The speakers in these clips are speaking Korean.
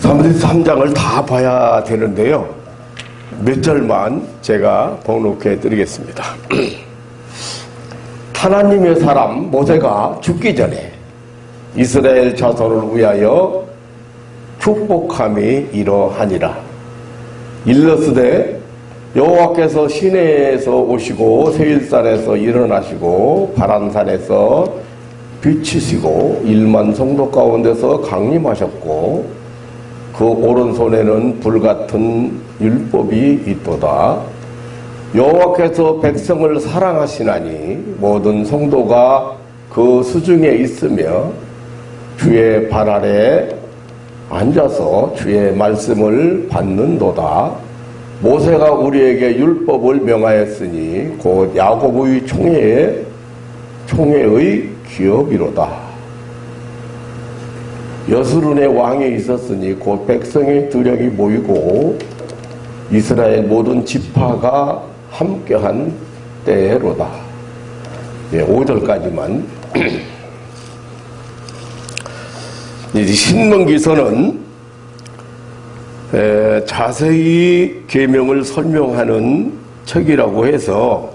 (33장을) 다 봐야 되는데요. 몇 절만 제가 번역해 드리겠습니다. 하나님의 사람 모세가 죽기 전에 이스라엘 자손을 위하여 축복함이 이러하니라. 일러스되 여호와께서 시내에서 오시고 세일산에서 일어나시고 바란산에서 비치시고 1만 성도 가운데서 강림하셨고 그 오른손에는 불같은 율법이 있도다. 여호와께서 백성을 사랑하시나니 모든 성도가 그 수중에 있으며 주의 발 아래 앉아서 주의 말씀을 받는도다. 모세가 우리에게 율법을 명하였으니 곧 야곱의 총회의 기업이로다. 여스룬의 왕이 있었으니 곧 백성의 두력이 모이고 이스라엘 모든 지파가 함께한 때로다. 5절까지만. 신명기서는 자세히 계명을 설명하는 책이라고 해서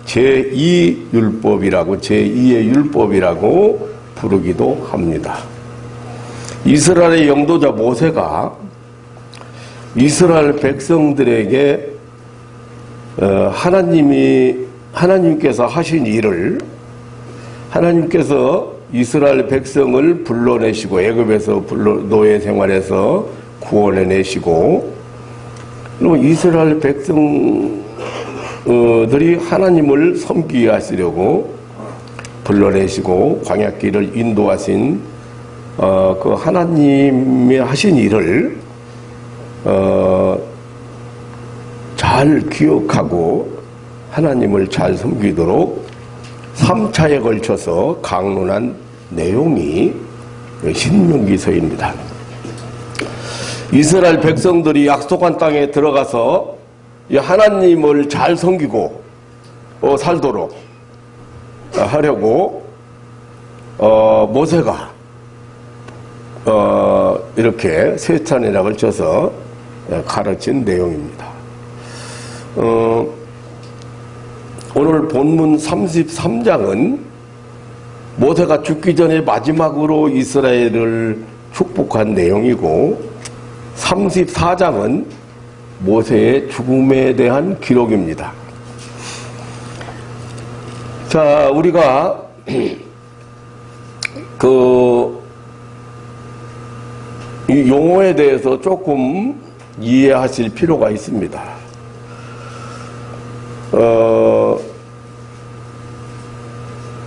제2율법이라고 제2의 율법이라고 부르기도 합니다. 이스라엘의 영도자 모세가 이스라엘 백성들에게 하나님께서 하신 일을, 하나님께서 이스라엘 백성을 불러내시고 애굽에서 노예 생활에서 구원해내시고, 그리고 이스라엘 백성들이 하나님을 섬기게 하시려고 불러내시고 광야길을 인도하신 그 하나님이 하신 일을 잘 기억하고 하나님을 잘 섬기도록 3차에 걸쳐서 강론한 내용이 신명기서입니다. 이스라엘 백성들이 약속한 땅에 들어가서 하나님을 잘 섬기고 살도록 하려고 모세가 이렇게 세 차례나 걸쳐서 가르친 내용입니다. 오늘 본문 33장은 모세가 죽기 전에 마지막으로 이스라엘을 축복한 내용이고 34장은 모세의 죽음에 대한 기록입니다. 자, 우리가 이 용어에 대해서 조금 이해하실 필요가 있습니다.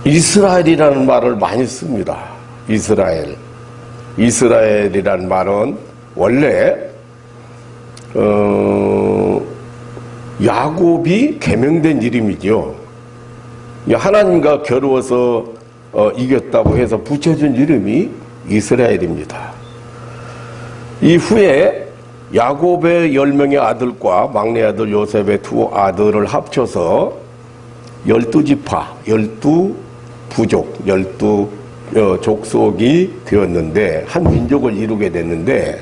이스라엘이라는 말을 많이 씁니다. 이스라엘이라는 말은 원래 야곱이 개명된 이름이죠. 하나님과 겨루어서 이겼다고 해서 붙여준 이름이 이스라엘입니다. 이후에 야곱의 10명의 아들과 막내 아들 요셉의 2 아들을 합쳐서 12지파, 12부족, 12족속이 되었는데 한 민족을 이루게 됐는데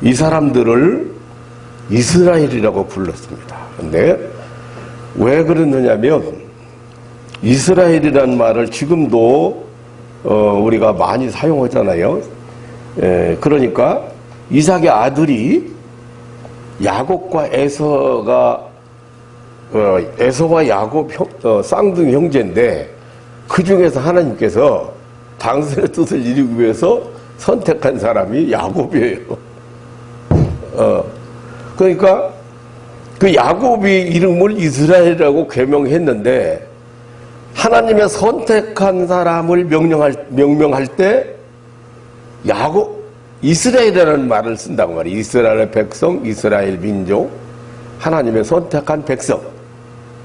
이 사람들을 이스라엘이라고 불렀습니다. 근데 왜 그러느냐면 이스라엘이라는 말을 지금도 우리가 많이 사용하잖아요. 그러니까 이삭의 아들이 야곱과 에서와 야곱 쌍둥이 형제인데 그 중에서 하나님께서 당신의 뜻을 이루기 위해서 선택한 사람이 야곱이에요. 그러니까 그 야곱이 이름을 이스라엘이라고 개명했는데 하나님의 선택한 사람을 명명할 때 이스라엘이라는 말을 쓴다고 말이에요. 이스라엘의 백성, 이스라엘 민족, 하나님의 선택한 백성.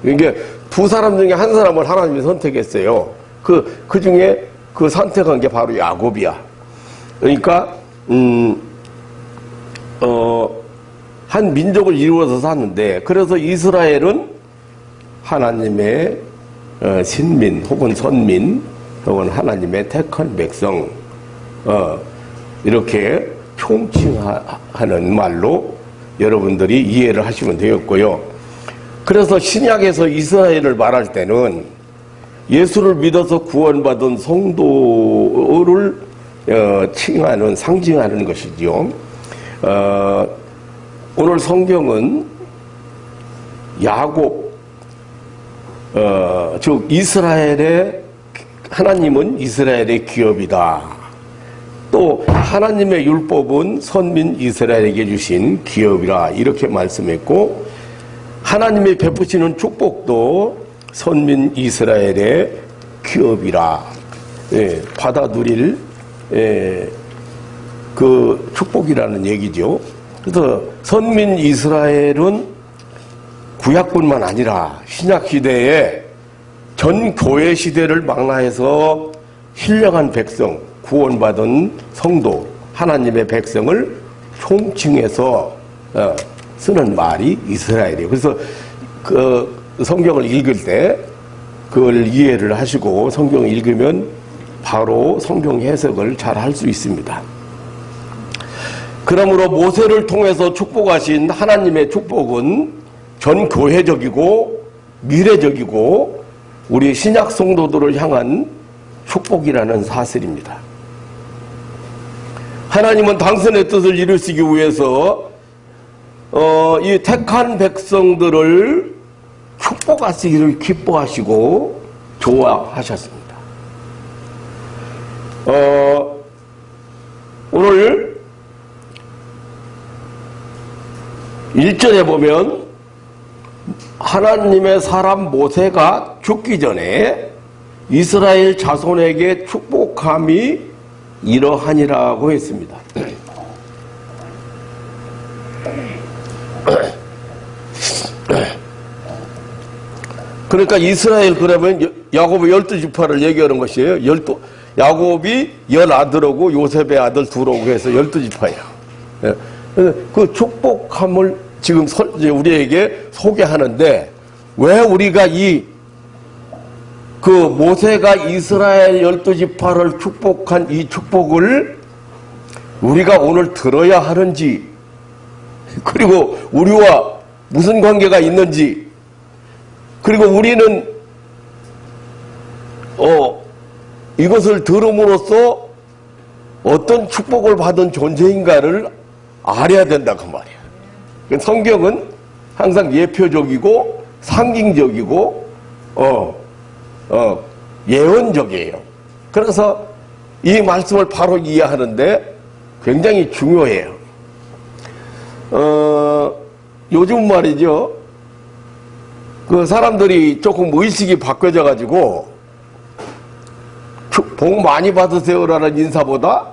이게 2 사람 중에 한 사람을 하나님이 선택했어요. 그 중에 그 선택한 게 바로 야곱이야. 그러니까 한 민족을 이루어서 사는데, 그래서 이스라엘은 하나님의 신민 혹은 선민 혹은 하나님의 택한 백성 이렇게 총칭하는 말로 여러분들이 이해를 하시면 되겠고요. 그래서 신약에서 이스라엘을 말할 때는 예수를 믿어서 구원받은 성도를 칭하는 상징하는 것이죠. 오늘 성경은 야곱 즉 이스라엘의 하나님은 이스라엘의 기업이다. 또 하나님의 율법은 선민 이스라엘에게 주신 기업이라 이렇게 말씀했고 하나님이 베푸시는 축복도 선민 이스라엘의 기업이라 받아 누릴 그 축복이라는 얘기죠. 그래서 선민 이스라엘은 구약뿐만 아니라 신약 시대에 전 교회 시대를 망라해서 신령한 백성, 구원받은 성도, 하나님의 백성을 총칭해서 쓰는 말이 이스라엘이에요. 그래서 그 성경을 읽을 때 그걸 이해를 하시고 성경을 읽으면 바로 성경 해석을 잘 할 수 있습니다. 그러므로 모세를 통해서 축복하신 하나님의 축복은 전 교회적이고 미래적이고 우리 신약 성도들을 향한 축복이라는 사실입니다. 하나님은 당신의 뜻을 이루시기 위해서 이 택한 백성들을 축복하시기를 기뻐하시고 좋아하셨습니다. 오늘 1절에 보면 하나님의 사람 모세가 죽기 전에 이스라엘 자손에게 축복함이 이러하니라고 했습니다. 그러니까 이스라엘 그러면 야곱의 12지파를 얘기하는 것이에요. 야곱이 10아들하고 요셉의 아들 둘하고 해서 12지파예요. 그 축복함을 지금 우리에게 소개하는데 왜 우리가 그 모세가 이스라엘 12지파를 축복한 이 축복을 우리가 오늘 들어야 하는지 그리고 우리와 무슨 관계가 있는지 그리고 우리는 이것을 들음으로써 어떤 축복을 받은 존재인가를 알아야 된다 그 말이야. 성경은 항상 예표적이고 상징적이고 예언적이에요. 그래서 이 말씀을 바로 이해하는데 굉장히 중요해요. 요즘 말이죠. 그 사람들이 조금 의식이 바뀌어져 가지고 복 많이 받으세요라는 인사보다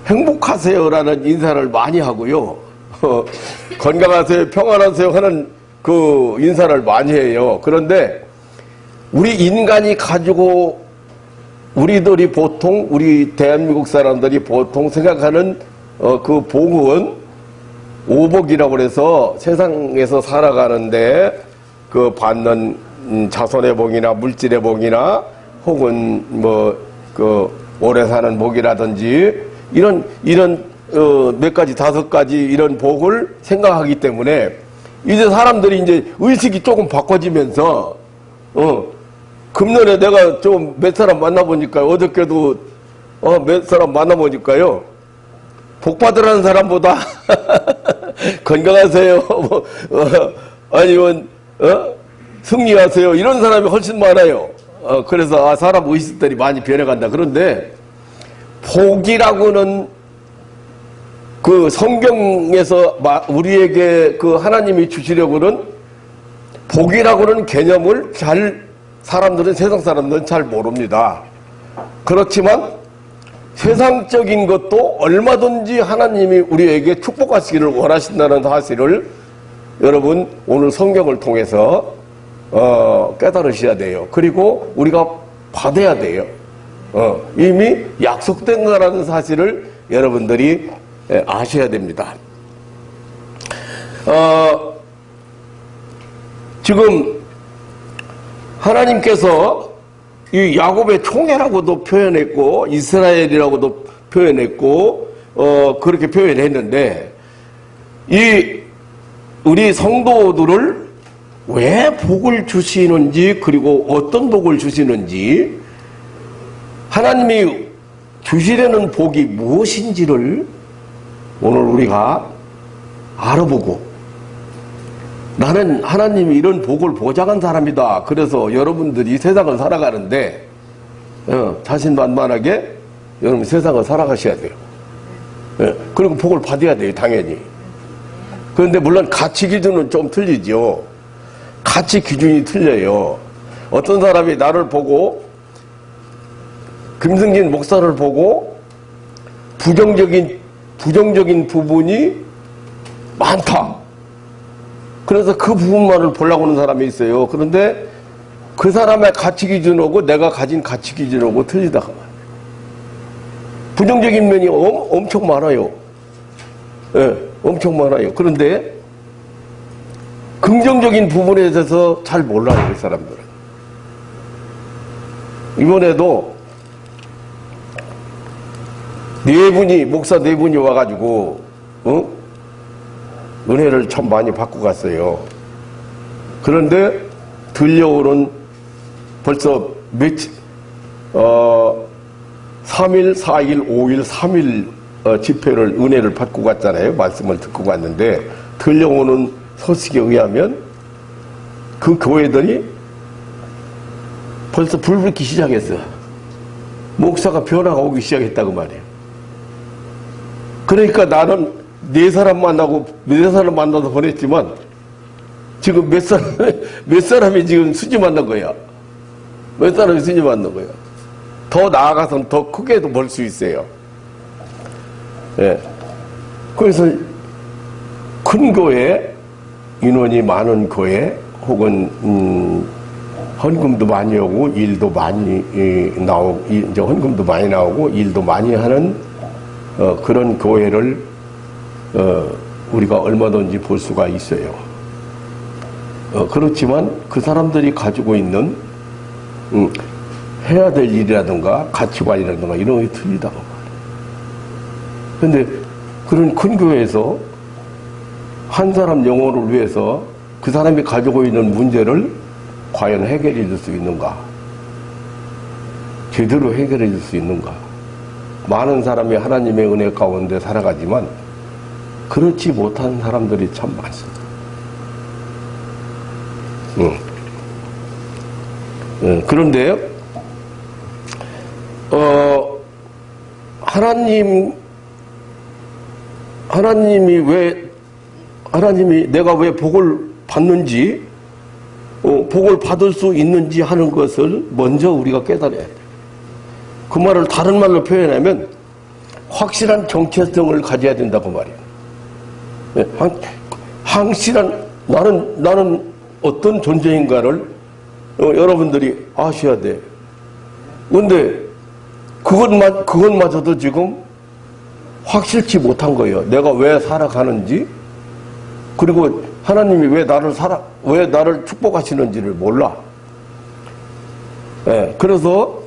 행복하세요라는 인사를 많이 하고요. 건강하세요, 평안하세요 하는 그 인사를 많이 해요. 그런데 우리 인간이 가지고 우리들이 보통 우리 대한민국 사람들이 보통 생각하는 그 복은 오복이라고 해서 세상에서 살아가는데 그 받는 자손의 복이나 물질의 복이나 혹은 그 오래 사는 복이라든지 이런 몇 가지 5가지 이런 복을 생각하기 때문에 이제 사람들이 이제 의식이 조금 바꿔지면서 금년에 내가 좀 몇 사람 만나보니까 어저께도 몇 사람 만나보니까요 복 받으라는 사람보다 건강하세요 아니면 승리하세요 이런 사람이 훨씬 많아요. 그래서 사람 의식들이 많이 변해간다. 그런데 복이라고는 그 성경에서 우리에게 그 하나님이 주시려고는 복이라고는 개념을 세상 사람들은 잘 모릅니다. 그렇지만 세상적인 것도 얼마든지 하나님이 우리에게 축복하시기를 원하신다는 사실을 여러분 오늘 성경을 통해서 깨달으셔야 돼요. 그리고 우리가 받아야 돼요. 이미 약속된 거라는 사실을 여러분들이 아셔야 됩니다. 지금 하나님께서 이 야곱의 총회라고도 표현했고 이스라엘이라고도 표현했고 그렇게 표현했는데 이 우리 성도들을 왜 복을 주시는지 그리고 어떤 복을 주시는지 하나님이 주시려는 복이 무엇인지를 오늘 우리가 알아보고 나는 하나님이 이런 복을 보장한 사람이다. 그래서 여러분들이 세상을 살아가는데 자신만만하게 여러분 세상을 살아가셔야 돼요. 그리고 복을 받아야 돼요. 당연히. 그런데 물론 가치 기준은 좀 틀리죠. 가치 기준이 틀려요. 어떤 사람이 나를 보고 김승진 목사를 보고 부정적인 부분이 많다. 그래서 그 부분만을 보려고 하는 사람이 있어요. 그런데 그 사람의 가치 기준하고 내가 가진 가치 기준하고 틀리다. 부정적인 면이 엄청 많아요. 예, 엄청 많아요. 그런데 긍정적인 부분에 대해서 잘 몰라요, 그 사람들은. 이번에도 목사 네 분이 와가지고, 은혜를 참 많이 받고 갔어요. 그런데 들려오는 벌써 3일, 4일, 5일, 3일 집회를 은혜를 받고 갔잖아요. 말씀을 듣고 갔는데 들려오는 소식에 의하면 그 교회들이 벌써 불 붙기 시작했어. 목사가 변화가 오기 시작했다고 말이에요. 그러니까 나는 네 사람 만나서 보냈지만 지금 몇 사람이 지금 수지 만난 거야. 몇 사람이 수지 만난 거야. 더 나아가서는 더 크게도 볼 수 있어요. 예. 그래서 큰 교회, 인원이 많은 교회, 혹은 헌금도 많이 오고 일도 많이 나오고 이제 헌금도 많이 나오고 일도 많이 하는 그런 교회를 우리가 얼마든지 볼 수가 있어요. 그렇지만 그 사람들이 가지고 있는 해야 될 일이라든가 가치관이라든가 이런 게 틀리다고 말해요. 그런데 그런 큰 교회에서 한 사람 영혼을 위해서 그 사람이 가지고 있는 문제를 과연 해결해 줄 수 있는가? 제대로 해결해 줄 수 있는가? 많은 사람이 하나님의 은혜 가운데 살아가지만 그렇지 못한 사람들이 참 많습니다. 그런데 하나님이 내가 왜 복을 받는지, 복을 받을 수 있는지 하는 것을 먼저 우리가 깨달아야 돼요. 그 말을 다른 말로 표현하면 확실한 정체성을 가져야 된다고 말이에요. 확실한 나는 어떤 존재인가를 여러분들이 아셔야 돼. 그런데 그것마저도 지금 확실치 못한 거예요. 내가 왜 살아가는지, 그리고 하나님이 왜 나를 축복하시는지를 몰라. 예, 그래서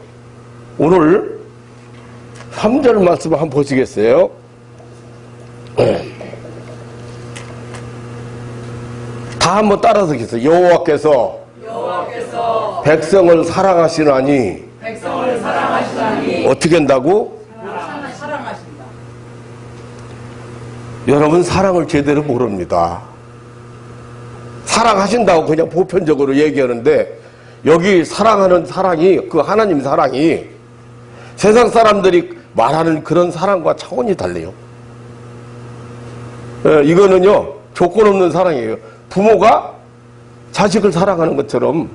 오늘 3절 말씀 한번 보시겠어요? 다 한번 따라서 하겠어요. 여호와께서 백성을 사랑하시나니 어떻게 한다고? 사랑하신다. 여러분 사랑을 제대로 모릅니다. 사랑하신다고 그냥 보편적으로 얘기하는데 여기 사랑하는 사랑이, 그 하나님 사랑이 세상 사람들이 말하는 그런 사랑과 차원이 달라요. 이거는요 조건 없는 사랑이에요. 부모가 자식을 사랑하는 것처럼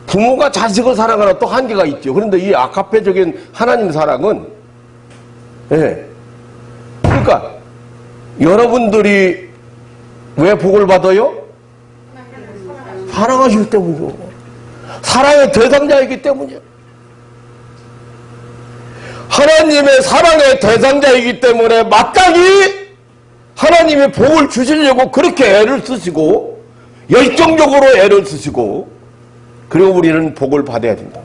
부모가 자식을 사랑하는 또 한계가 있죠. 그런데 이 아카페적인 하나님 사랑은, 그러니까 여러분들이 왜 복을 받아요? 사랑하시기 때문이요. 사랑의 대상자이기 때문이요. 하나님의 사랑의 대상자이기 때문에 마땅히 하나님의 복을 주시려고 그렇게 애를 쓰시고 열정적으로 애를 쓰시고, 그리고 우리는 복을 받아야 된다.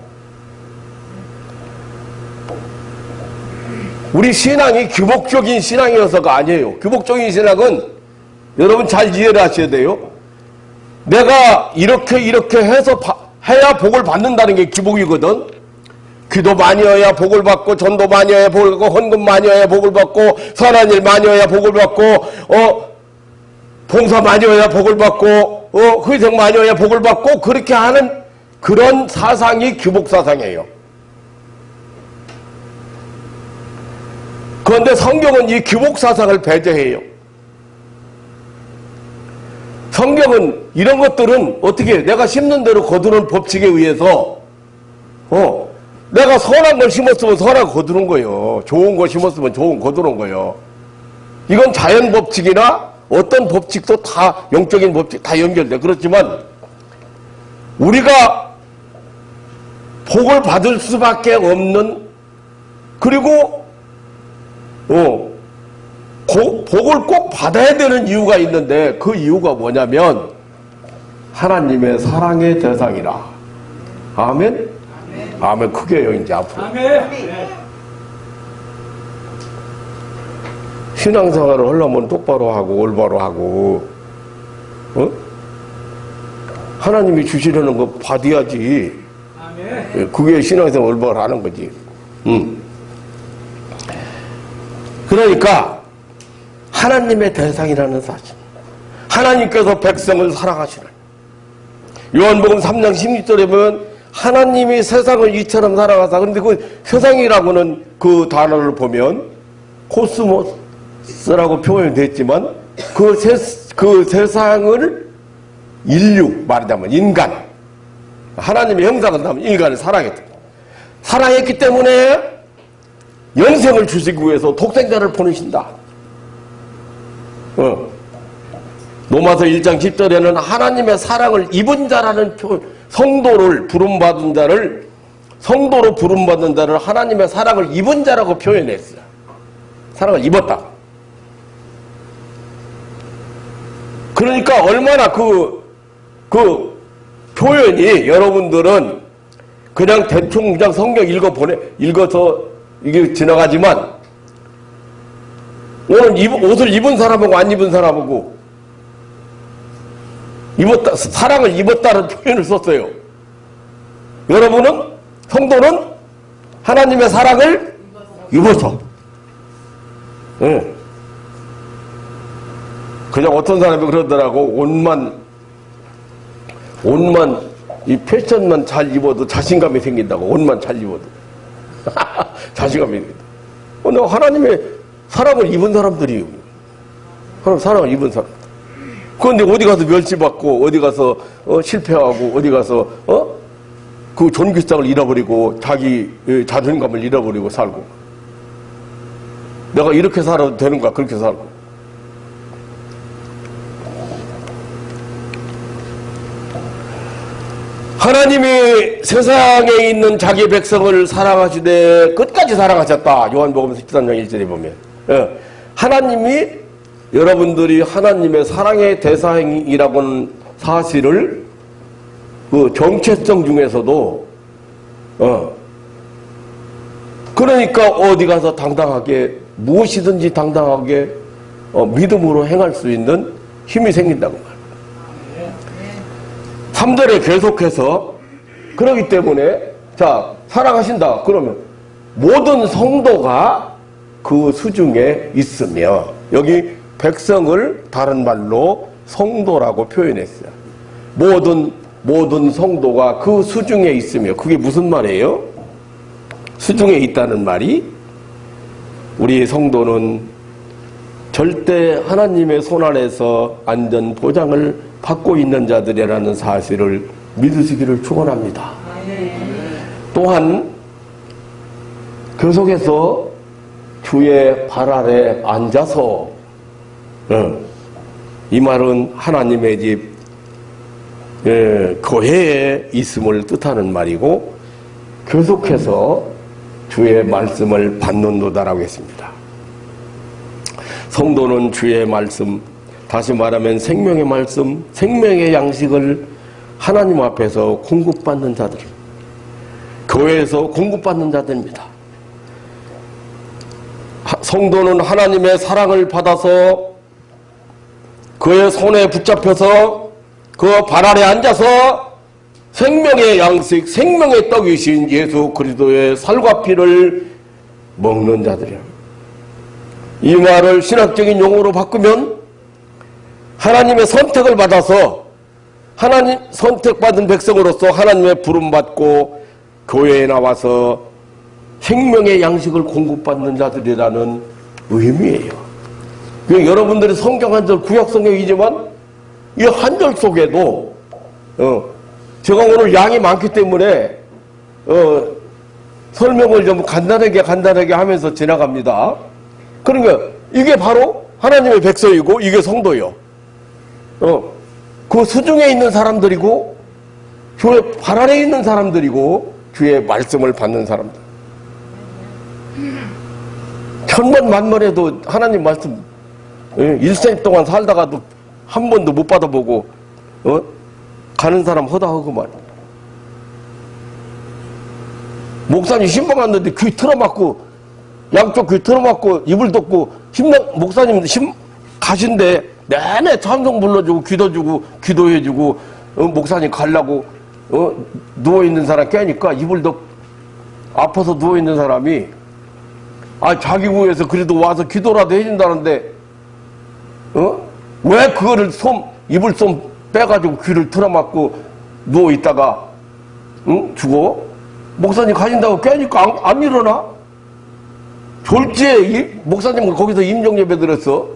우리 신앙이 규복적인 신앙이어서가 아니에요. 규복적인 신앙은 여러분 잘 이해를 하셔야 돼요. 내가 이렇게 해서 해야 복을 받는다는 게 규복이거든. 기도 많이 해야 복을 받고, 전도 많이 해야 복을 받고, 헌금 많이 해야 복을 받고, 선한 일 많이 해야 복을 받고, 봉사 많이 해야 복을 받고, 희생 많이 해야 복을 받고, 그렇게 하는 그런 사상이 규복 사상이에요. 그런데 성경은 이 규복 사상을 배제해요. 성경은 이런 것들은 어떻게 내가 심는 대로 거두는 법칙에 의해서 내가 선한 걸 심었으면 선한 거 거두는 거예요. 좋은 거 심었으면 좋은 거 거두는 거예요. 이건 자연 법칙이나 어떤 법칙도 다 영적인 법칙 다 연결돼. 그렇지만 우리가 복을 받을 수밖에 없는, 그리고 복을 꼭 받아야 되는 이유가 있는데, 그 이유가 뭐냐면 하나님의 사랑의 대상이라. 아멘? 아멘. 크게요. 이제 앞으로. 아멘. 신앙생활을 하려면 똑바로 하고 올바로 하고, 하나님이 주시려는 거 받아야지. 아멘. 그게 신앙생활 올바로 하는 거지. 그러니까 하나님의 대상이라는 사실, 하나님께서 백성을 사랑하시는, 요한복음 3장 16절에 보면 하나님이 세상을 이처럼 사랑하사, 그런데 그 세상이라고는 그 단어를 보면 코스모스라고 표현이 됐지만 그 세상을 인류, 말하자면 인간, 하나님의 형상을 담은 인간을 사랑했기 때문에 영생을 주시기 위해서 독생자를 보내신다. 로마서 1장 10절에는 하나님의 사랑을 입은 자라는 표현, 성도로 부름받은 자를 하나님의 사랑을 입은 자라고 표현했어요. 사랑을 입었다. 그러니까 얼마나 그 표현이, 여러분들은 그냥 대충 그냥 성경 읽어서 이게 지나가지만, 오늘 옷을 입은 사람하고 안 입은 사람하고 사랑을 입었다는 표현을 썼어요. 여러분은, 성도는 하나님의 사랑을 입어서. 네. 그냥 어떤 사람이 그러더라고. 옷만 이 패션만 잘 입어도 자신감이 생긴다고. 옷만 잘 입어도 자신감이 생긴다. 내가 하나님의 사랑을 입은 사람들이에요. 하나님 사랑을 입은 사람. 그런데 어디 가서 멸시받고, 어디 가서 실패하고, 어디 가서 그 존귀성을 잃어버리고 자기 자존감을 잃어버리고 살고. 내가 이렇게 살아도 되는가? 그렇게 살고. 하나님이 세상에 있는 자기 백성을 사랑하시되 끝까지 사랑하셨다. 요한복음 13장 1절에 보면. 하나님이, 여러분들이 하나님의 사랑의 대상이라고는 사실을 그 정체성 중에서도 그러니까 어디 가서 당당하게, 무엇이든지 당당하게 믿음으로 행할 수 있는 힘이 생긴다고 말이에요. 3절에 계속해서, 그러기 때문에 자, 사랑하신다 그러면 모든 성도가 그 수중에 있으며, 여기 백성을 다른 말로 성도라고 표현했어요. 모든 성도가 그 수중에 있으며. 그게 무슨 말이에요? 수중에 있다는 말이, 우리 성도는 절대 하나님의 손안에서 안전 보장을 받고 있는 자들이라는 사실을 믿으시기를 축원합니다. 또한 계속해서 주의 발 아래 앉아서, 이 말은 하나님의 집 거해에 있음을 뜻하는 말이고, 계속해서 주의 말씀을 받는도다라고 했습니다. 성도는 주의 말씀, 다시 말하면 생명의 말씀, 생명의 양식을 하나님 앞에서 공급받는 자들, 교회에서 공급받는 자들입니다. 성도는 하나님의 사랑을 받아서 그의 손에 붙잡혀서 그 발 아래 앉아서 생명의 양식, 생명의 떡이신 예수 그리스도의 살과 피를 먹는 자들이야. 이 말을 신학적인 용어로 바꾸면 하나님의 선택을 받아서 하나님 선택받은 백성으로서 하나님의 부름받고 교회에 나와서 생명의 양식을 공급받는 자들이라는 의미예요. 여러분들이 성경 한 절 구약 성경이지만 이 한 절 속에도 제가 오늘 양이 많기 때문에 설명을 좀 간단하게 하면서 지나갑니다. 그러니까 이게 바로 하나님의 백성이고 이게 성도요. 그 수중에 있는 사람들이고 교회 발 아래에 있는 사람들이고 주의 말씀을 받는 사람들. 천번 만번해도 하나님 말씀 일생 동안 살다가도 한 번도 못 받아보고 가는 사람 허다하구만. 목사님 신방 갔는데 귀 틀어막고 양쪽 귀 틀어막고 이불 덮고 목사님 가신데 내내 찬송 불러주고 기도해주고 목사님 가려고 누워있는 사람 깨니까 이불 아파서 누워있는 사람이 자기 구에서 그래도 와서 기도라도 해준다는데 왜 그거를 이불 솜 빼가지고 귀를 틀어막고 누워있다가 죽어? 목사님 가신다고 깨니까 안 일어나? 졸지에 목사님은 거기서 임종예배 드렸어.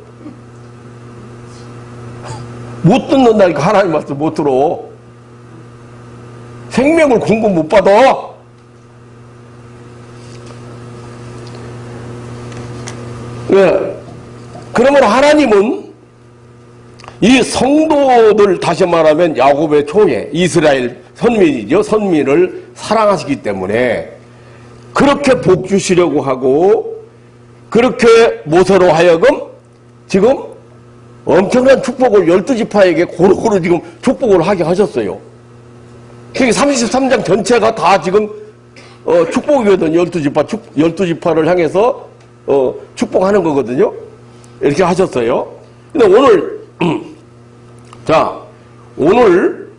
못 듣는다니까. 하나님 말씀 못 들어. 생명을 공급 못 받아. 네. 그러면 하나님은 이 성도들, 다시 말하면 야곱의 총회, 이스라엘 선민이죠. 선민을 사랑하시기 때문에 그렇게 복 주시려고 하고 그렇게 모세로 하여금 지금 엄청난 축복을 12지파에게 고루고루 지금 축복을 하게 하셨어요. 그게 33장 전체가 다 지금 축복이거든요. 12지파를 향해서 축복하는 거거든요. 이렇게 하셨어요. 근데 오늘 자, 오늘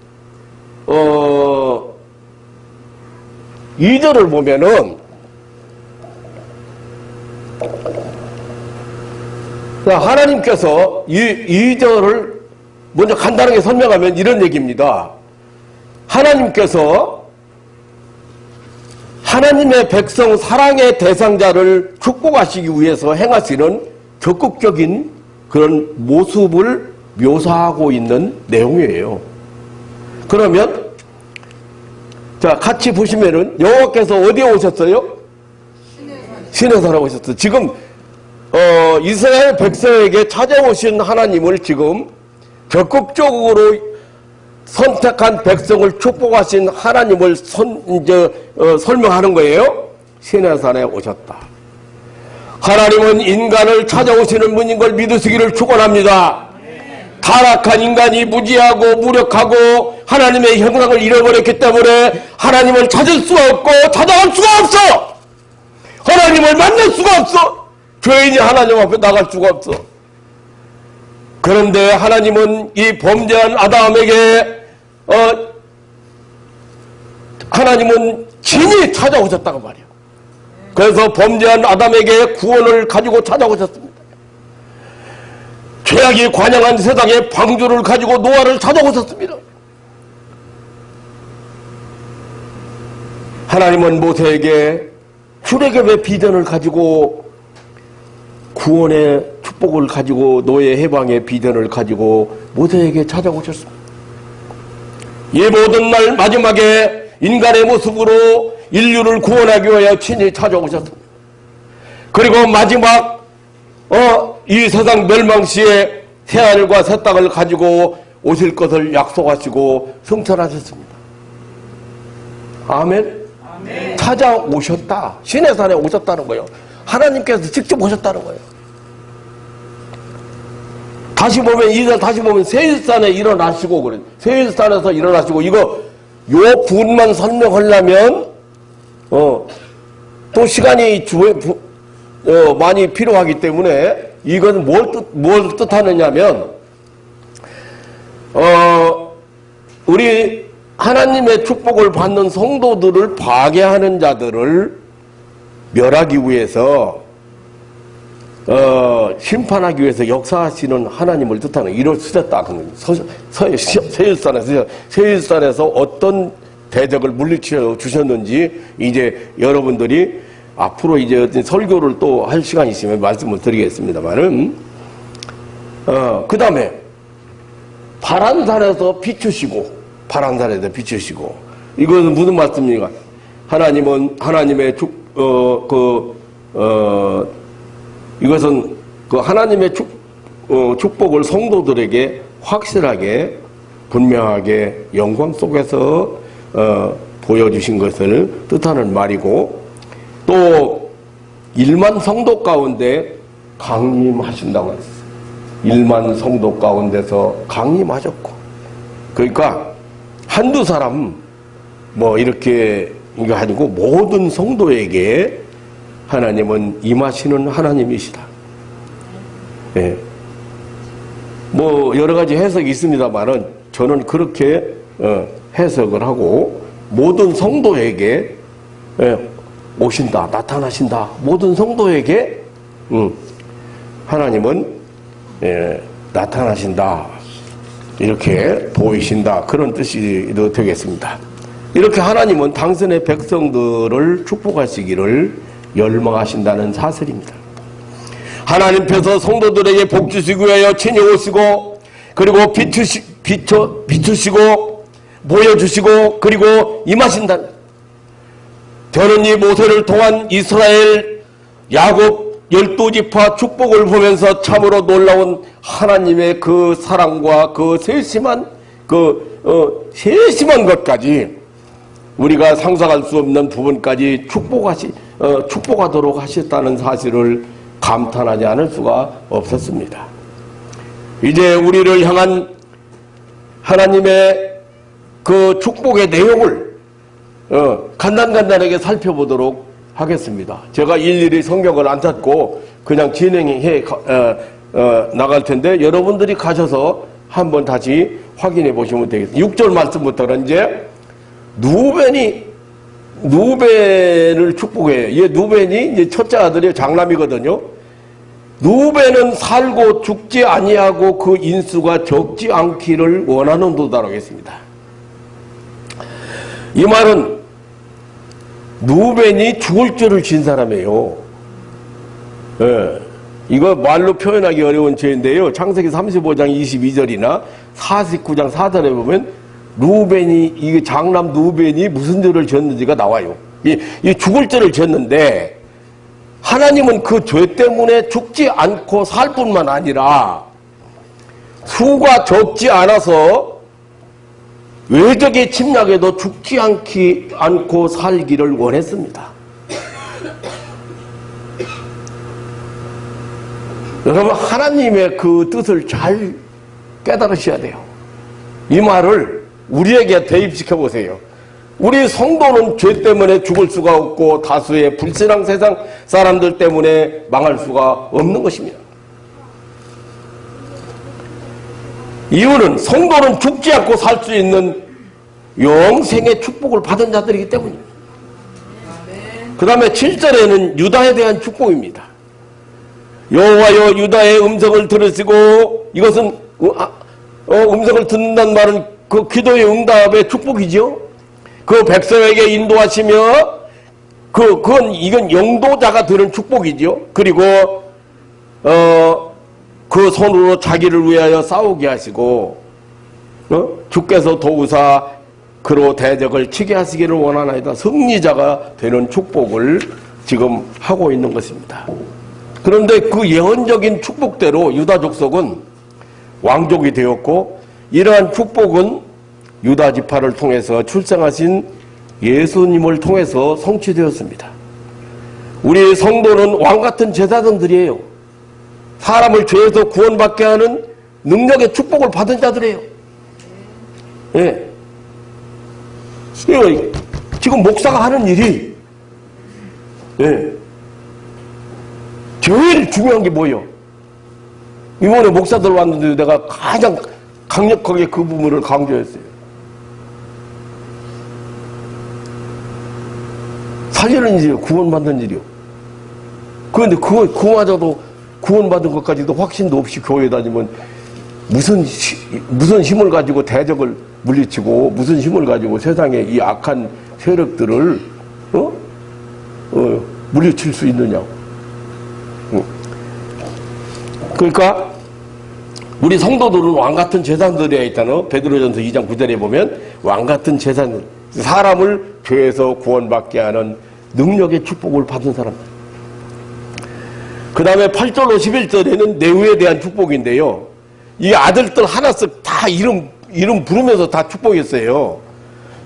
2절을 보면은 하나님께서 이 2절을 먼저 간단하게 설명하면 이런 얘기입니다. 하나님께서 하나님의 백성 사랑의 대상자를 축복하시기 위해서 행하시는 적극적인 그런 모습을 묘사하고 있는 내용이에요. 그러면 자, 같이 보시면은 여호와께서 어디에 오셨어요? 시내산에 오셨어요. 지금 이스라엘 백성에게 찾아오신 하나님을 지금 적극적으로 선택한 백성을 축복하신 하나님을 설명하는 거예요. 시내산에 오셨다. 하나님은 인간을 찾아오시는 분인 걸 믿으시기를 축원합니다. 타락한 인간이 무지하고 무력하고 하나님의 형상을 잃어버렸기 때문에 하나님을 찾을 수가 없고 찾아갈 수가 없어. 하나님을 만날 수가 없어. 죄인이 하나님 앞에 나갈 수가 없어. 그런데 하나님은 이 범죄한 아담에게 하나님은 친히 찾아오셨다고 말이에요. 그래서 범죄한 아담에게 구원을 가지고 찾아오셨습니다. 죄악이 관영한 세상에 방주를 가지고 노아를 찾아오셨습니다. 하나님은 모세에게 출애굽의 비전을 가지고 구원의 축복을 가지고 노예 해방의 비전을 가지고 모세에게 찾아오셨습니다. 이 모든 날 마지막에 인간의 모습으로 인류를 구원하기 위하여 친히 찾아오셨습니다. 그리고 마지막 이 세상 멸망 시에 새하늘과 새 땅을 가지고 오실 것을 약속하시고 성천하셨습니다. 아멘. 아멘. 찾아오셨다. 시내산에 오셨다는 거예요. 하나님께서 직접 오셨다는 거예요. 다시 보면, 2절 다시 보면 세일산에 일어나시고, 그래. 세일산에서 일어나시고, 이거, 요 부분만 설명하려면, 또 시간이 많이 필요하기 때문에, 이건 뭘 뜻하느냐면, 우리 하나님의 축복을 받는 성도들을 파괴하는 자들을 멸하기 위해서, 심판하기 위해서 역사하시는 하나님을 뜻하는 이를 쓰셨다. 세일산에서 어떤 대적을 물리쳐 주셨는지 이제 여러분들이 앞으로 이제 설교를 또 할 시간이 있으면 말씀을 드리겠습니다만은, 그 다음에 파란산에서 비추시고, 이것은 무슨 말씀입니까? 하나님의 이것은 그 하나님의 축복을 성도들에게 확실하게, 분명하게 영광 속에서 보여주신 것을 뜻하는 말이고, 또 1만 성도 가운데 강림하신다고 했어요. 1만 성도 가운데서 강림하셨고, 그러니까 한두 사람 이렇게 이거 아니고 모든 성도에게 하나님은 임하시는 하나님이시다. 예. 여러 가지 해석이 있습니다만은 저는 그렇게 해석을 하고, 모든 성도에게 오신다, 나타나신다. 모든 성도에게 하나님은 나타나신다, 이렇게 보이신다, 그런 뜻이 되겠습니다. 이렇게 하나님은 당신의 백성들을 축복하시기를 열망하신다는 사실입니다. 하나님께서 성도들에게 복 주시기 위하여 친히 오시고, 그리고 비추시고 보여주시고, 그리고 임하신다. 저는 이 모세를 통한 이스라엘 야곱 12지파 축복을 보면서 참으로 놀라운 하나님의 그 사랑과 그 세심한 것까지, 우리가 상상할 수 없는 부분까지 축복하도록 하셨다는 사실을 감탄하지 않을 수가 없었습니다. 이제 우리를 향한 하나님의 그 축복의 내용을 간단하게 살펴보도록 하겠습니다. 제가 일일이 성경을 안 찾고 그냥 진행해 나갈 텐데, 여러분들이 가셔서 한번 다시 확인해 보시면 되겠습니다. 6절 말씀부터는 이제 누벤을 축복해요. 누벤이 이제 첫째 아들이 장남이거든요. 누벤은 살고 죽지 아니하고 그 인수가 적지 않기를 원하는도다라고 했습니다. 이 말은 누벤이 죽을 죄를 진 사람이에요. 예. 이거 말로 표현하기 어려운 죄인데요. 창세기 35장 22절이나 49장 4절에 보면 이게 장남 누벤이 무슨 죄를 졌는지가 나와요. 이 죽을 죄를 졌는데, 하나님은 그 죄 때문에 죽지 않고 살 뿐만 아니라 수가 적지 않아서 외적의 침략에도 죽지 않고 살기를 원했습니다. 여러분, 하나님의 그 뜻을 잘 깨달으셔야 돼요. 이 말을 우리에게 대입시켜 보세요. 우리 성도는 죄 때문에 죽을 수가 없고 다수의 불신앙 세상 사람들 때문에 망할 수가 없는 것입니다. 이유는 성도는 죽지 않고 살 수 있는 영생의 축복을 받은 자들이기 때문입니다. 그 다음에 7절에는 유다에 대한 축복입니다. 여호와여 유다의 음성을 들으시고, 이것은 음성을 듣는다는 말은 그 기도의 응답의 축복이죠. 그 백성에게 인도하시며, 이건 영도자가 들은 축복이죠. 그리고 그 손으로 자기를 위하여 싸우게 하시고, 주께서 도우사 그로 대적을 치게 하시기를 원하나이다. 승리자가 되는 축복을 지금 하고 있는 것입니다. 그런데 그 예언적인 축복대로 유다 족속은 왕족이 되었고, 이러한 축복은 유다 지파를 통해서 출생하신 예수님을 통해서 성취되었습니다. 우리 성도는 왕같은 제사장들이에요. 사람을 죄에서 구원받게 하는 능력의 축복을 받은 자들이에요. 예. 지금 목사가 하는 일이, 예. 제일 중요한 게 뭐예요? 이번에 목사들 왔는데 내가 가장 강력하게 그 부분을 강조했어요. 살리는 일이요. 구원받는 일이요. 그런데 그마저도 구원받은 것까지도 확신도 없이 교회에 다니면 무슨 힘을 가지고 대적을 물리치고 무슨 힘을 가지고 세상의 이 악한 세력들을 물리칠 수 있느냐. 그러니까 우리 성도들은 왕같은 재산들이야 있잖아. 베드로전서 2장 9절에 보면 왕같은 재산들, 사람을 죄에서 구원받게 하는 능력의 축복을 받은 사람들. 그 다음에 8절로 11절에는 내후에 대한 축복인데요. 이 아들들 하나씩 다 이름 부르면서 다 축복했어요.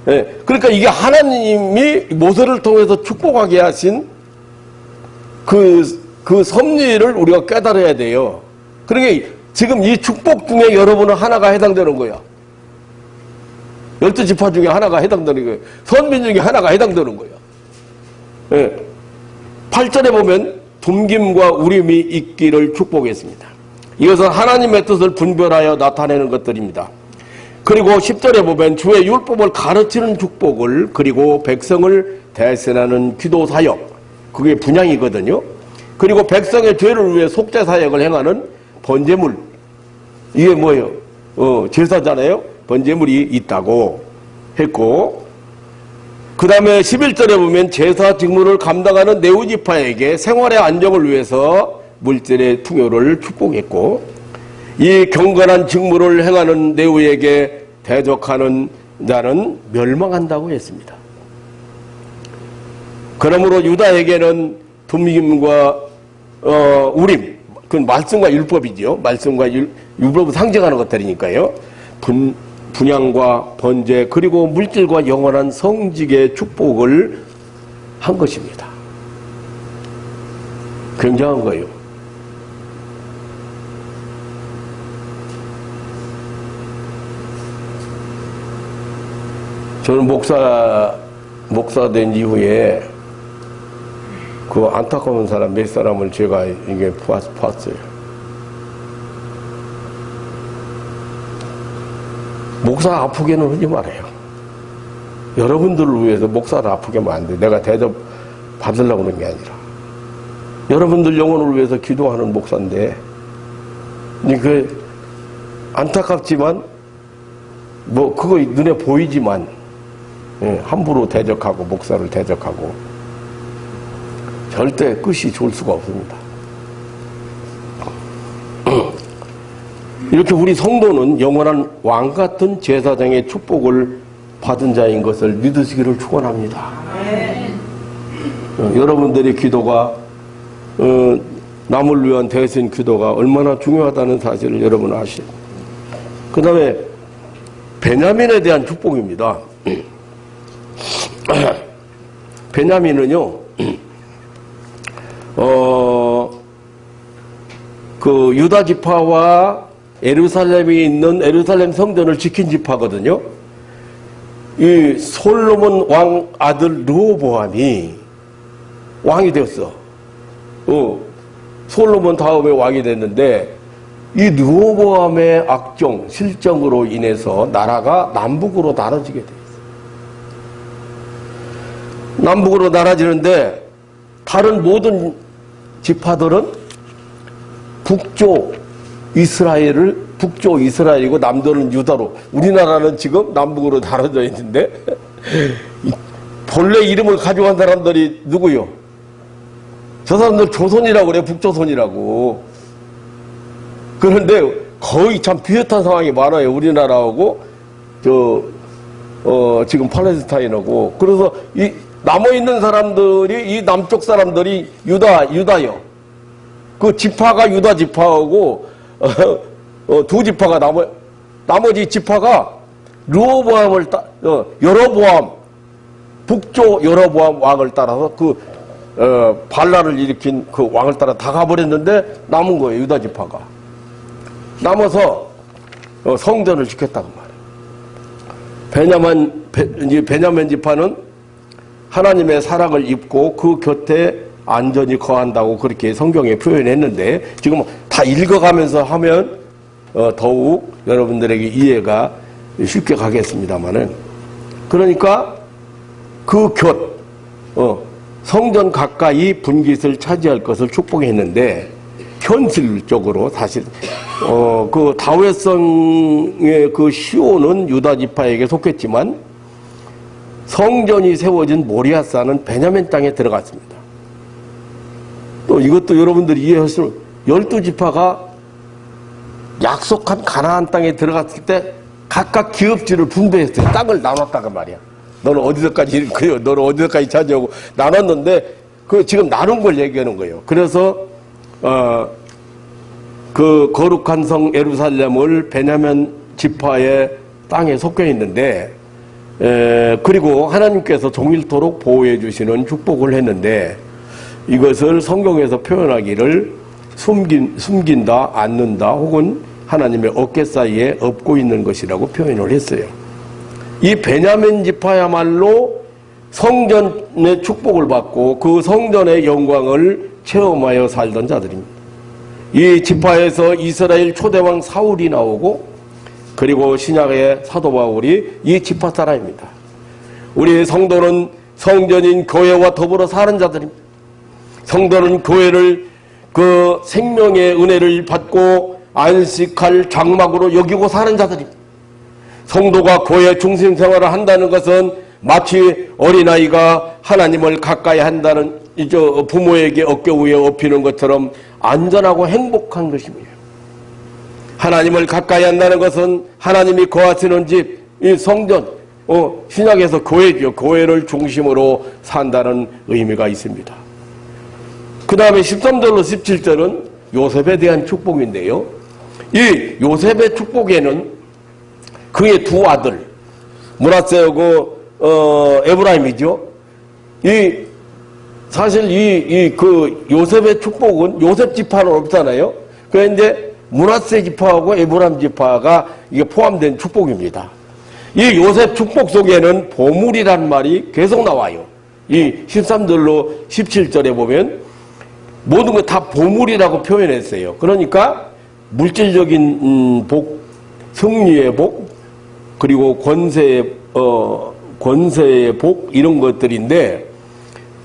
예, 그러니까 이게 하나님이 모세를 통해서 축복하게 하신 그 섭리를 우리가 깨달아야 돼요. 그러니까 지금 이 축복 중에 여러분은 하나가 해당되는 거야. 12지파 중에 하나가 해당되는 거예요. 선민 중에 하나가 해당되는 거야. 예. 8절에 보면 둠김과 우림이 있기를 축복했습니다. 이것은 하나님의 뜻을 분별하여 나타내는 것들입니다. 그리고 10절에 보면 주의 율법을 가르치는 축복을, 그리고 백성을 대신하는 기도 사역, 그게 분향이거든요. 그리고 백성의 죄를 위해 속죄 사역을 행하는 번제물, 이게 뭐예요? 제사잖아요. 번제물이 있다고 했고, 그 다음에 11절에 보면 제사 직무를 감당하는 레위지파에게 생활의 안정을 위해서 물질의 풍요를 축복했고, 이 경건한 직무를 행하는 레위에게 대적하는 자는 멸망한다고 했습니다. 그러므로 유다에게는 둠김과 우림, 그건 말씀과 율법이죠. 말씀과 율법을 상징하는 것들이니까요. 분향과 번제, 그리고 물질과 영원한 성직의 축복을 한 것입니다. 굉장한 거예요. 저는 목사 된 이후에 그 안타까운 사람 몇 사람을 제가 이게 봤어요. 목사 아프게는 하지 말아요. 여러분들을 위해서 목사를 아프게 하면 안 돼. 내가 대접 받으려고 하는 게 아니라. 여러분들 영혼을 위해서 기도하는 목사인데, 그 안타깝지만, 그거 눈에 보이지만, 함부로 대적하고, 목사를 대적하고, 절대 끝이 좋을 수가 없습니다. 이렇게 우리 성도는 영원한 왕같은 제사장의 축복을 받은 자인 것을 믿으시기를 축원합니다. 여러분들의 기도가 남을 위한 대신 기도가 얼마나 중요하다는 사실을 여러분 아시죠. 그 다음에 베냐민에 대한 축복입니다. 베냐민은요, 그 유다 지파와 예루살렘이 있는 예루살렘 성전을 지킨 지파거든요. 이 솔로몬 왕 아들 르호보암이 왕이 되었어. 솔로몬 다음에 왕이 됐는데, 이 르호보암의 악정, 실정으로 인해서 나라가 남북으로 나눠지게 돼 있어. 남북으로 나눠지는데, 다른 모든 지파들은 북쪽 이스라엘이고 남도는 유다로, 우리나라는 지금 남북으로 나눠져 있는데, 본래 이름을 가져간 사람들이 누구요? 저 사람들 조선이라고 그래, 북조선이라고. 그런데 거의 참 비슷한 상황이 많아요. 우리나라하고 지금 팔레스타인하고. 그래서 이 남아있는 사람들이, 이 남쪽 사람들이 유다요. 그 지파가 유다 지파하고, 두 지파가 나머지 지파가 르호보암을 여로보암, 북쪽 여로보암 왕을 따라서 발라를 일으킨 그 왕을 따라 다 가버렸는데 남은 거예요, 유다 지파가. 남아서 성전을 지켰다고 말이에요. 베냐민 지파는 하나님의 사랑을 입고 그 곁에 안전히 거한다고 그렇게 성경에 표현했는데, 지금 다 읽어가면서 하면 더욱 여러분들에게 이해가 쉽게 가겠습니다만은, 그러니까 그 성전 가까이 분깃을 차지할 것을 축복했는데, 현실적으로 사실 그 다윗성의 그 시온은 유다 지파에게 속했지만 성전이 세워진 모리아산은 베냐민 땅에 들어갔습니다. 또 이것도 여러분들이 이해하시면 12지파가 약속한 가나안 땅에 들어갔을 때 각각 기업지를 분배했어요. 땅을 나눴다가 말이야. 너는 어디서까지 너는 어디서까지 차지하고 나눴는데, 그 지금 나눈 걸 얘기하는 거예요. 그래서 그 거룩한 성 예루살렘을 베냐민 지파의 땅에 속해 있는데, 그리고 하나님께서 종일토록 보호해 주시는 축복을 했는데, 이것을 성경에서 표현하기를 숨긴다, 안는다, 혹은 하나님의 어깨 사이에 엎고 있는 것이라고 표현을 했어요. 이 베냐민 지파야말로 성전의 축복을 받고 그 성전의 영광을 체험하여 살던 자들입니다. 이 지파에서 이스라엘 초대왕 사울이 나오고, 그리고 신약의 사도 바울이 이 지파 사람입니다. 우리 성도는 성전인 교회와 더불어 사는 자들입니다. 성도는 교회를 그 생명의 은혜를 받고 안식할 장막으로 여기고 사는 자들입니다. 성도가 교회 중심 생활을 한다는 것은 마치 어린아이가 하나님을 가까이 한다는 부모에게 어깨 위에 업히는 것처럼 안전하고 행복한 것입니다. 하나님을 가까이 한다는 것은 하나님이 거하시는 집, 이 성전, 신약에서 교회죠. 교회를 중심으로 산다는 의미가 있습니다. 그 다음에 13절로 17절은 요셉에 대한 축복인데요. 이 요셉의 축복에는 그의 두 아들, 므낫세하고 에브라임이죠. 사실 그 요셉의 축복은 요셉 지파는 없잖아요. 그런데 므낫세 지파하고 에브라임 지파가 이게 포함된 축복입니다. 이 요셉 축복 속에는 보물이란 말이 계속 나와요. 이 13절로 17절에 보면 모든 거 다 보물이라고 표현했어요. 그러니까 물질적인 복, 승리의 복, 그리고 권세의 복, 이런 것들인데,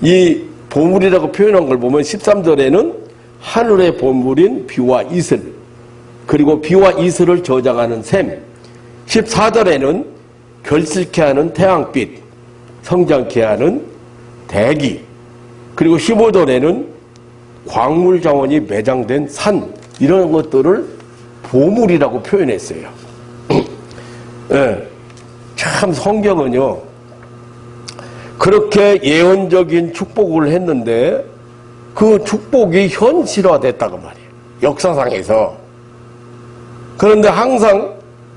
이 보물이라고 표현한 걸 보면 13절에는 하늘의 보물인 비와 이슬, 그리고 비와 이슬을 저장하는 샘, 14절에는 결실케 하는 태양빛, 성장케 하는 대기, 그리고 15절에는 광물 자원이 매장된 산, 이런 것들을 보물이라고 표현했어요. 네. 참 성경은요, 그렇게 예언적인 축복을 했는데 그 축복이 현실화됐다고 말이에요. 역사상에서. 그런데 항상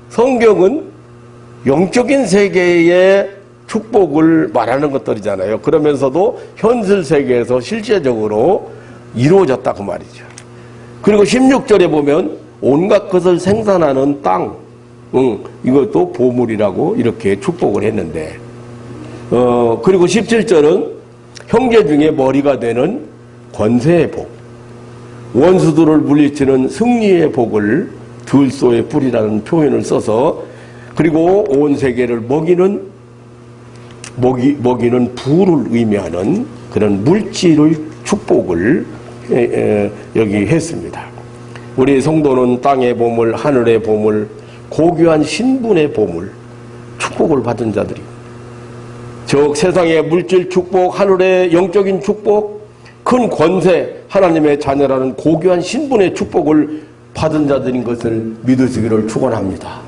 성경은 영적인 세계의 축복을 말하는 것들이잖아요. 그러면서도 현실 세계에서 실제적으로 이루어졌다고 말이죠. 그리고 16절에 보면 온갖 것을 생산하는 땅, 이것도 보물이라고 이렇게 축복을 했는데, 그리고 17절은 형제 중에 머리가 되는 권세의 복, 원수들을 물리치는 승리의 복을 들소의 뿌리라는 표현을 써서, 그리고 온 세계를 먹이는 부를 의미하는 그런 물질의 축복을 여기 했습니다. 우리 성도는 땅의 보물, 하늘의 보물, 고귀한 신분의 보물, 축복을 받은 자들입니다. 즉 세상의 물질 축복, 하늘의 영적인 축복, 큰 권세, 하나님의 자녀라는 고귀한 신분의 축복을 받은 자들인 것을 믿으시기를 축원합니다.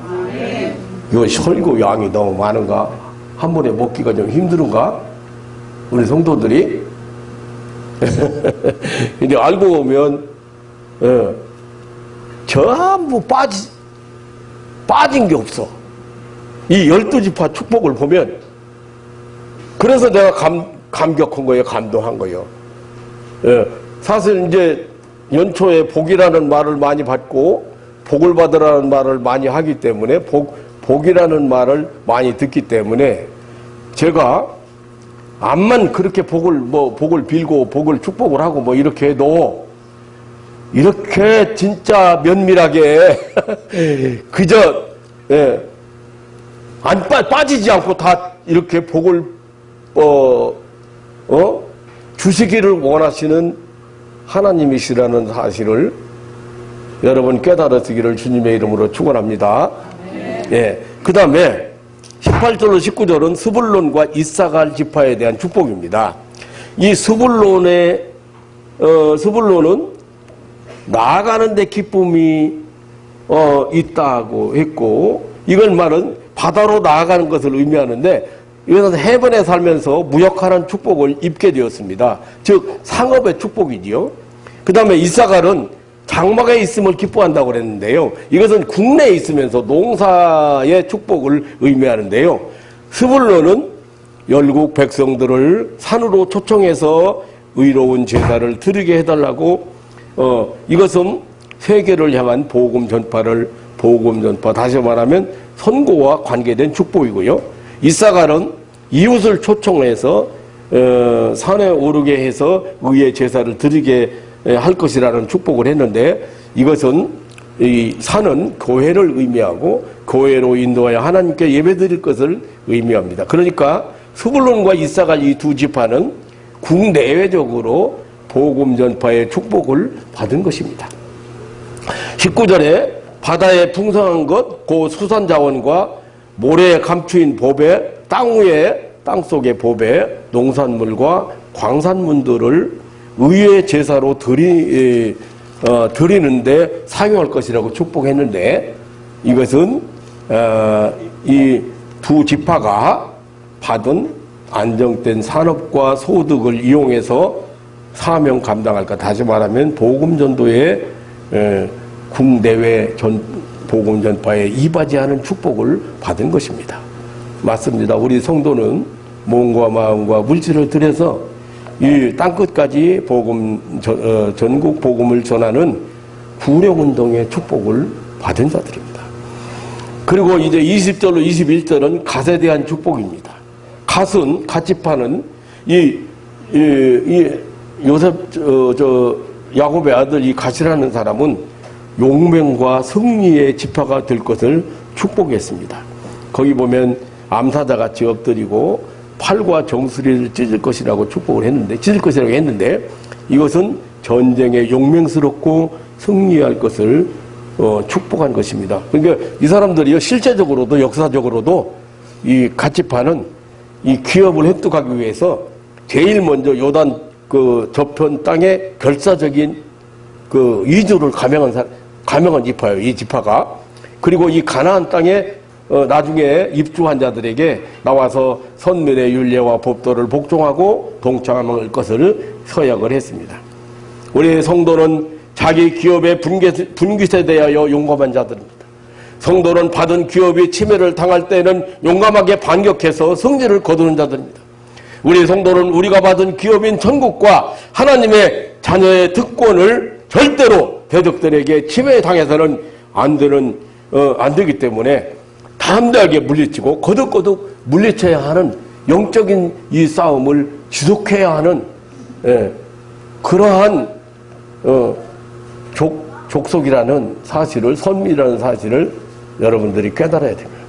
이거 설교 양이 너무 많은가? 한 번에 먹기가 좀 힘든가? 우리 성도들이? 이제 알고 보면 전부 빠진 게 없어. 이 12지파 축복을 보면. 그래서 내가 감격한 거예요. 감동한 거예요. 사실 이제 연초에 복이라는 말을 많이 받고 복을 받으라는 말을 많이 하기 때문에 복이라는 말을 많이 듣기 때문에 제가 암만 그렇게 복을 빌고 복을 축복을 하고 뭐 이렇게 해도 이렇게 진짜 면밀하게 그저 빠지지 않고 다 이렇게 복을 주시기를 원하시는 하나님이시라는 사실을 여러분 깨달으시기를 주님의 이름으로 축원합니다. 예. 그 다음에 18절로 19절은 스불론과 이사갈 지파에 대한 축복입니다. 이 스불론은 나아가는 데 기쁨이 있다고 했고, 이걸 말은 바다로 나아가는 것을 의미하는데, 이것은 해변에 살면서 무역하는 축복을 입게 되었습니다. 즉 상업의 축복이지요. 그 다음에 이사갈은 장막에 있음을 기뻐한다고 그랬는데요. 이것은 국내에 있으면서 농사의 축복을 의미하는데요. 스불론은 열국 백성들을 산으로 초청해서 의로운 제사를 드리게 해달라고, 이것은 세계를 향한 복음 전파, 다시 말하면 선고와 관계된 축복이고요. 이사갈은 이웃을 초청해서 산에 오르게 해서 의의 제사를 드리게 할 것이라는 축복을 했는데, 이것은 이 산은 교회를 의미하고 교회로 인도하여 하나님께 예배드릴 것을 의미합니다. 그러니까 스불론과 이사갈 이 두 지파는 국내외적으로 복음 전파의 축복을 받은 것입니다. 19절에 바다에 풍성한 것, 그 수산 자원과 모래에 감추인 보배, 땅 속의 보배, 농산물과 광산물들을 의의 제사로 드리는데 사용할 것이라고 축복했는데, 이것은 이 두 지파가 받은 안정된 산업과 소득을 이용해서 사명 감당할 것, 다시 말하면 복음 전도의 국내외 복음 전파에 이바지하는 축복을 받은 것입니다. 맞습니다. 우리 성도는 몸과 마음과 물질을 들여서 이 땅끝까지 전국 복음을 전하는 구령운동의 축복을 받은 자들입니다. 그리고 이제 20절로 21절은 갓에 대한 축복입니다. 갓지파는 요셉 야곱의 아들 이 갓이라는 사람은 용맹과 승리의 지파가 될 것을 축복했습니다. 거기 보면 암사자같이 엎드리고 팔과 정수리를 찢을 것이라고 했는데 이것은 전쟁에 용맹스럽고 승리할 것을 축복한 것입니다. 그러니까 이 사람들이요, 실제적으로도 역사적으로도 이 갓지파는 이 기업을 획득하기 위해서 제일 먼저 요단 그 저편 땅에 결사적인 그 이주를 감행한 지파예요. 이 지파가. 그리고 이 가나안 땅에 나중에 입주한 자들에게 나와서 선민의 율례와 법도를 복종하고 동참할 것을 서약을 했습니다. 우리 성도는 자기 기업의 분깃에 대하여 용감한 자들입니다. 성도는 받은 기업이 침해를 당할 때는 용감하게 반격해서 승리를 거두는 자들입니다. 우리 성도는 우리가 받은 기업인 천국과 하나님의 자녀의 특권을 절대로 대적들에게 침해당해서는 안 되기 때문에 담대하게 물리치고 거듭거듭 물리쳐야 하는 영적인 이 싸움을 지속해야 하는 그러한 족속이라는 사실을, 선미라는 사실을 여러분들이 깨달아야 됩니다.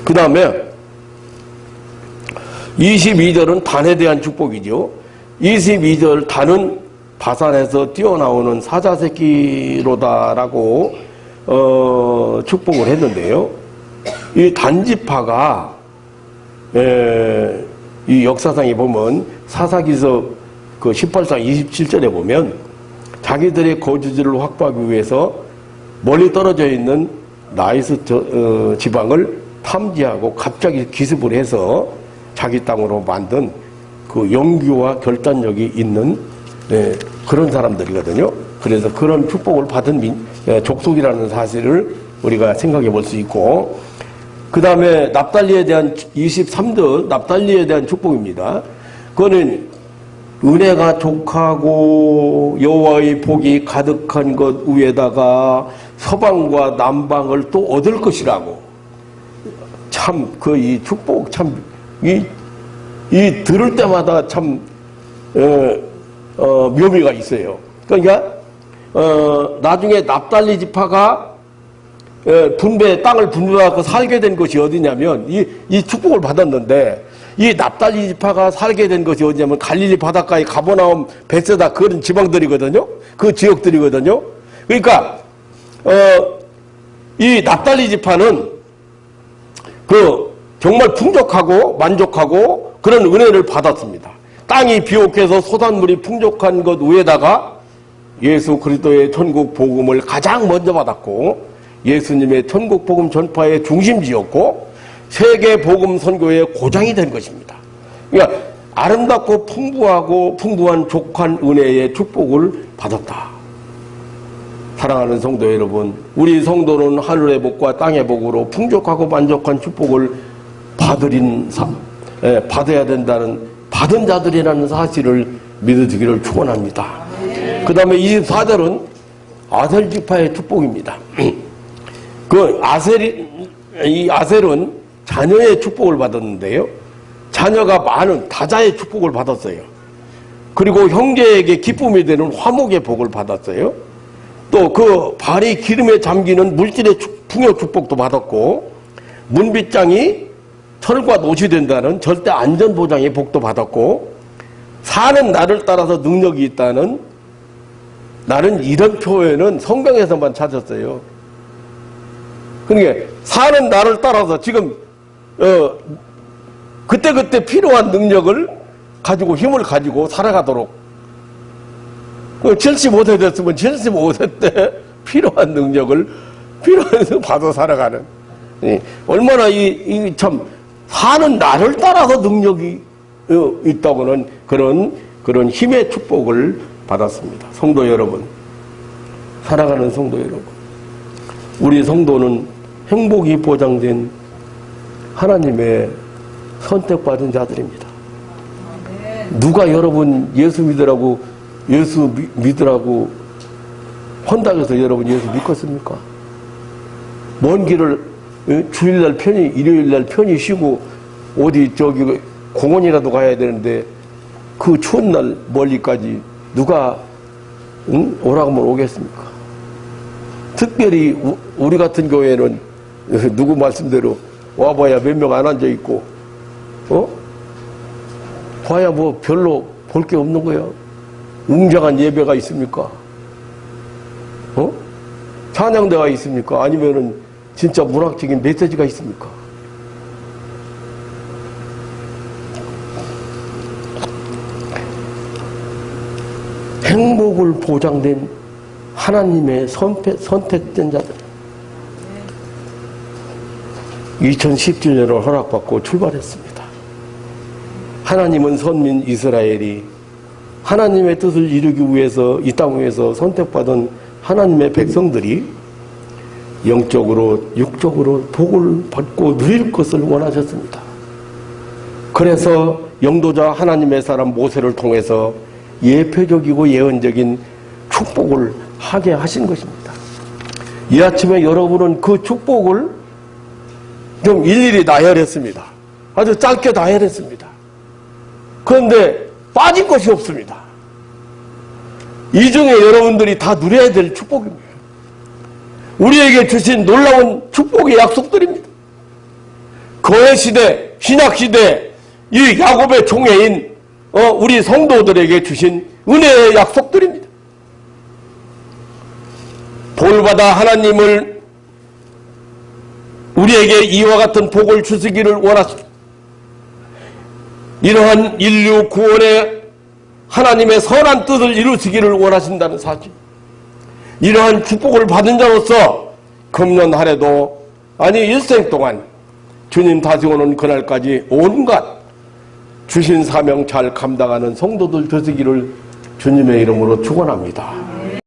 그 다음에 22절은 단에 대한 축복이죠. 22절 단은 바산에서 뛰어나오는 사자새끼로다라고 축복을 했는데요. 이 단지파가 이 역사상에 보면 사사기서 그 18장 27절에 보면 자기들의 거주지를 확보하기 위해서 멀리 떨어져 있는 나이스 지방을 탐지하고 갑자기 기습을 해서 자기 땅으로 만든 그 용기와 결단력이 있는 그런 사람들이거든요. 그래서 그런 축복을 받은 족속이라는 사실을 우리가 생각해 볼 수 있고, 그 다음에 납달리에 대한 23절 납달리에 대한 축복입니다. 그거는 은혜가 족하고 여호와의 복이 가득한 것 위에다가 서방과 남방을 또 얻을 것이라고. 참 그 이 축복 참 이 들을 때마다 참 묘미가 있어요. 그러니까 나중에 납달리 지파가 땅을 분배하고 살게 된 것이 어디냐면 이 축복을 받았는데 이 납달리 지파가 살게 된 것이 어디냐면 갈릴리 바닷가에 가버나움, 벳세다 그런 지방들이거든요. 그 지역들이거든요. 그러니까 이 납달리 지파는 정말 풍족하고 만족하고 그런 은혜를 받았습니다. 땅이 비옥해서 소산물이 풍족한 것 위에다가 예수 그리스도의 천국 복음을 가장 먼저 받았고 예수님의 천국 복음 전파의 중심지였고 세계 복음 선교의 고장이 된 것입니다. 그러니까 아름답고 풍부한 족한 은혜의 축복을 받았다. 사랑하는 성도 여러분, 우리 성도는 하늘의 복과 땅의 복으로 풍족하고 만족한 축복을 받아야 된다는 받은 자들이라는 사실을 믿어지기를 축원합니다. 그 다음에 24절은 아셀 지파의 축복입니다. 이 아셀은 자녀의 축복을 받았는데요. 자녀가 많은 다자의 축복을 받았어요. 그리고 형제에게 기쁨이 되는 화목의 복을 받았어요. 또 그 발이 기름에 잠기는 물질의 풍요 축복도 받았고 문빗장이 철과 노시 된다는 절대 안전보장의 복도 받았고 사는 날을 따라서 능력이 있다는 나는 이런 표현은 성경에서만 찾았어요. 그러니까 사는 날을 따라서 지금 그때그때 필요한 능력을 가지고 힘을 가지고 살아가도록 75세 됐으면 75세 때 필요한 능력을 받아 살아가는 얼마나 참 사는 날을 따라서 능력이 있다고는 그런 힘의 축복을 받았습니다. 성도 여러분, 사랑하는 성도 여러분, 우리 성도는 행복이 보장된 하나님의 선택받은 자들입니다. 누가 여러분 예수 믿으라고 헌당해서 여러분 예수 믿겠습니까? 먼 길을 주일날 일요일날 편히 쉬고 어디 공원이라도 가야 되는데 그 추운 날 멀리까지 누가 오라고 하면 오겠습니까? 특별히 우리 같은 교회는 누구 말씀대로 와봐야 몇 명 안 앉아 있고 봐야 뭐 별로 볼 게 없는 거야. 웅장한 예배가 있습니까? 찬양대가 있습니까? 아니면은 진짜 문학적인 메시지가 있습니까? 행복을 보장된 하나님의 선택된 자들 2017년을 허락받고 출발했습니다. 하나님은 선민 이스라엘이 하나님의 뜻을 이루기 위해서 이 땅 위에서 선택받은 하나님의 백성들이 영적으로 육적으로 복을 받고 누릴 것을 원하셨습니다. 그래서 영도자 하나님의 사람 모세를 통해서 예표적이고 예언적인 축복을 하게 하신 것입니다. 이 아침에 여러분은 그 축복을 좀 일일이 나열했습니다. 아주 짧게 나열했습니다. 그런데 빠질 것이 없습니다. 이 중에 여러분들이 다 누려야 될 축복입니다. 우리에게 주신 놀라운 축복의 약속들입니다. 거해시대, 신약시대, 이 야곱의 총회인 우리 성도들에게 주신 은혜의 약속들입니다. 볼받아 하나님을 우리에게 이와 같은 복을 주시기를 원하십니다. 이러한 인류 구원의 하나님의 선한 뜻을 이루시기를 원하신다는 사실, 이러한 축복을 받은 자로서 금년 한 해도 아니 일생 동안 주님 다시 오는 그날까지 온갖 주신 사명 잘 감당하는 성도들 되시기를 주님의 이름으로 축원합니다.